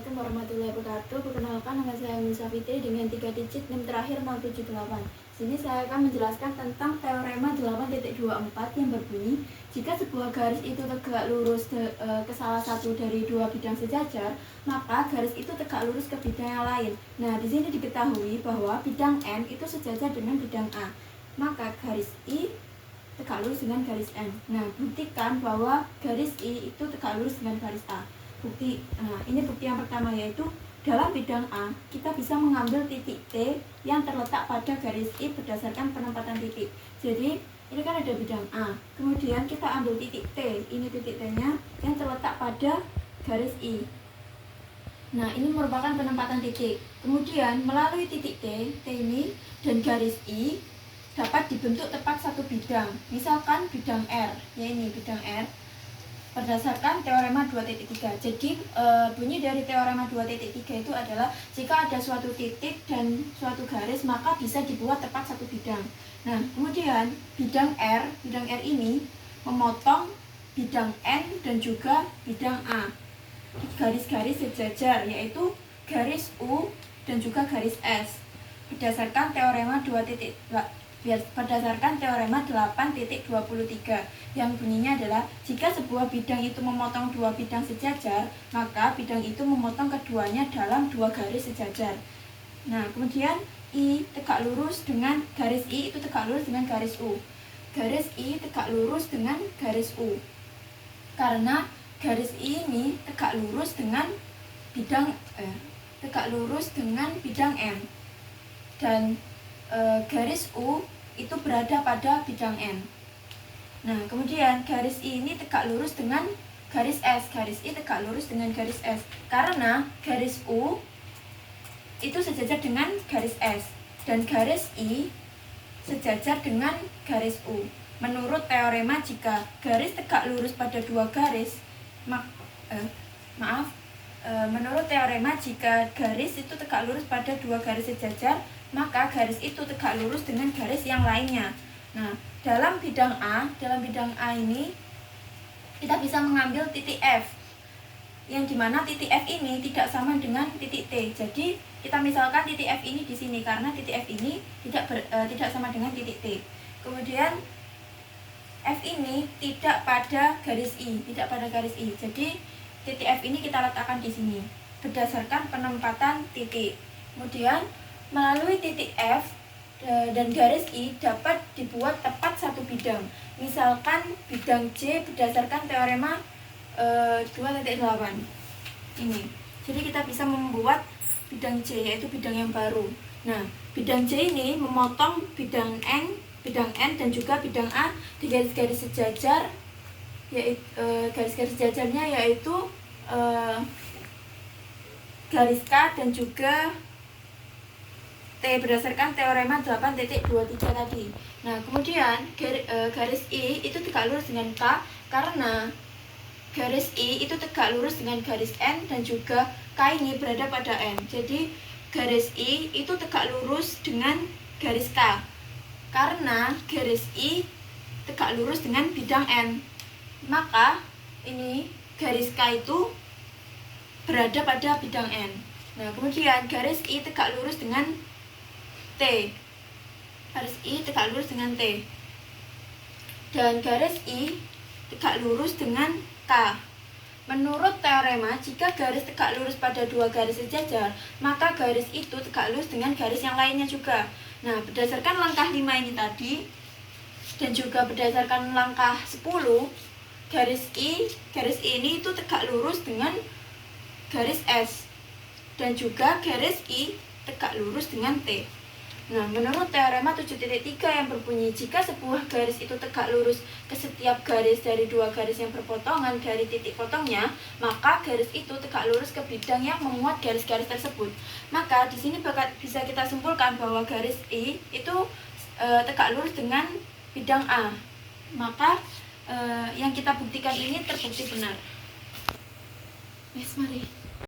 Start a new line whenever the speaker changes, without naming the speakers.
Assalamualaikum warahmatullahi wabarakatuh. Perkenalkan, nama saya Musa Fitri dengan 3 digit NIM terakhir 078. Sini saya akan menjelaskan tentang teorema 8.24 yang berbunyi, jika sebuah garis itu tegak lurus ke salah satu dari dua bidang sejajar, maka garis itu tegak lurus ke bidang yang lain. Nah, di sini diketahui bahwa bidang N itu sejajar dengan bidang A. Maka garis I tegak lurus dengan garis N. Nah, buktikan bahwa garis I itu tegak lurus dengan garis A. Ini bukti yang pertama, yaitu dalam bidang A kita bisa mengambil titik T yang terletak pada garis I berdasarkan penempatan titik. Jadi ini kan ada bidang A, kemudian kita ambil titik T, ini titik T-nya yang terletak pada garis I. Nah, ini merupakan penempatan titik. Kemudian melalui titik T ini dan garis I dapat dibentuk tepat satu bidang. Misalkan bidang R, ya ini bidang R, berdasarkan teorema 2.3. Jadi bunyi dari teorema 2.3 itu adalah jika ada suatu titik dan suatu garis maka bisa dibuat tepat satu bidang. Nah, kemudian bidang R ini memotong bidang N dan juga bidang A. Garis-garis sejajar, yaitu garis U dan juga garis S. Berdasarkan teorema 8.23 yang bunyinya adalah jika sebuah bidang itu memotong dua bidang sejajar, maka bidang itu memotong keduanya dalam dua garis sejajar. Nah, kemudian I tegak lurus dengan garis I itu tegak lurus dengan garis U. Garis I tegak lurus dengan garis U. Karena garis I ini tegak lurus dengan bidang N. Dan garis U itu berada pada bidang N. Nah, kemudian garis I ini tegak lurus dengan garis S. Garis I tegak lurus dengan garis S karena garis U itu sejajar dengan garis S dan garis I sejajar dengan garis U. Menurut teorema jika garis tegak lurus pada dua garis, menurut teorema jika garis itu tegak lurus pada dua garis sejajar, maka garis itu tegak lurus dengan garis yang lainnya. Nah, dalam bidang A ini kita bisa mengambil titik F, yang dimana titik F ini tidak sama dengan titik T. Jadi kita misalkan titik F ini di sini karena titik F ini tidak sama dengan titik T. Kemudian F ini tidak pada garis I. Jadi titik F ini kita letakkan di sini berdasarkan penempatan titik. Kemudian melalui titik F dan garis I dapat dibuat tepat satu bidang. Misalkan bidang C berdasarkan teorema 2.8 ini. Jadi kita bisa membuat bidang C, yaitu bidang yang baru. Nah, bidang C ini memotong bidang N dan juga bidang A di garis-garis sejajar, yaitu garis-garis sejajarnya yaitu garis K dan juga T berdasarkan teorema 8.23 tadi. Nah, kemudian garis I itu tegak lurus dengan K karena garis I itu tegak lurus dengan garis N dan juga K ini berada pada N. Jadi garis I itu tegak lurus dengan garis K karena garis I tegak lurus dengan bidang N. Maka ini garis K itu berada pada bidang N. Nah, kemudian garis I tegak lurus dengan T. Garis I tegak lurus dengan T. Dan garis I tegak lurus dengan K. Menurut teorema, jika garis tegak lurus pada dua garis sejajar, maka garis itu tegak lurus dengan garis yang lainnya juga. Nah, berdasarkan langkah 5 ini tadi dan juga berdasarkan langkah 10, garis I ini itu tegak lurus dengan garis S dan juga garis I tegak lurus dengan T. Nah, menurut teorema 7.3 yang berbunyi jika sebuah garis itu tegak lurus ke setiap garis dari dua garis yang berpotongan dari titik potongnya, maka garis itu tegak lurus ke bidang yang memuat garis-garis tersebut. Maka di sini bisa kita simpulkan bahwa garis I itu tegak lurus dengan bidang A. Maka yang kita buktikan ini terbukti benar. Mari.